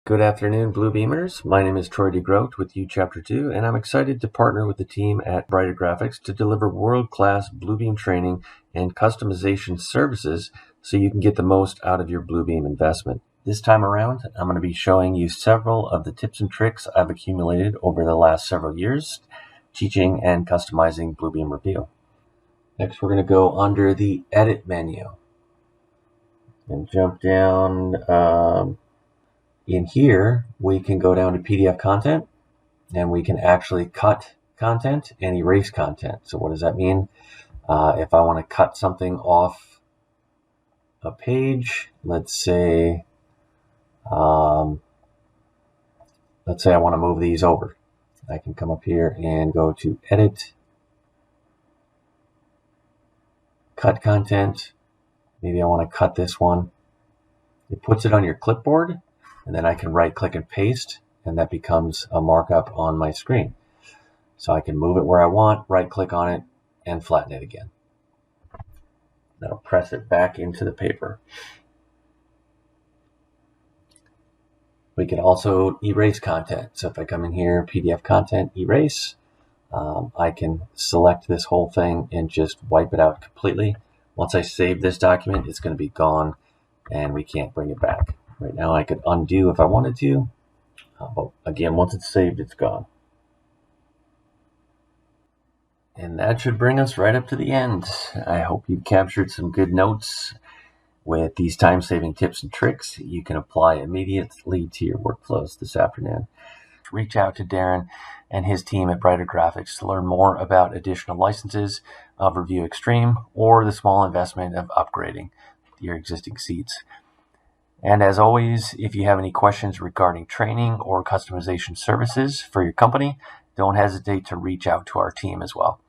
Good afternoon, Bluebeamers. My name is Troy DeGroot with Chapter 2, and I'm excited to partner with the team at Brighter Graphics to deliver world-class Bluebeam training and customization services so you can get the most out of your Bluebeam investment. This time around, I'm going to be showing you several of the tips and tricks I've accumulated over the last several years teaching and customizing Bluebeam Revu. Next, we're going to go under the Edit menu and jump down. In here, we can go down to PDF content, and we can actually cut content and erase content. So what does that mean? If I want to cut something off a page, let's say I want to move these over. I can come up here and go to Edit, Cut Content. Maybe I want to cut this one. It puts it on your clipboard, and then I can right-click and paste, and that becomes a markup on my screen. So I can move it where I want, right-click on it, and flatten it again. That'll press it back into the paper. We can also erase content. So if I come in here, PDF content, erase, I can select this whole thing and just wipe it out completely. Once I save this document, it's going to be gone, and we can't bring it back. Right now I could undo if I wanted to, but again, once it's saved, it's gone. And that should bring us right up to the end. I hope you've captured some good notes with these time-saving tips and tricks you can apply immediately to your workflows this afternoon. Reach out to Darren and his team at Brighter Graphics to learn more about additional licenses of Revu Extreme or the small investment of upgrading your existing seats. And as always, if you have any questions regarding training or customization services for your company, don't hesitate to reach out to our team as well.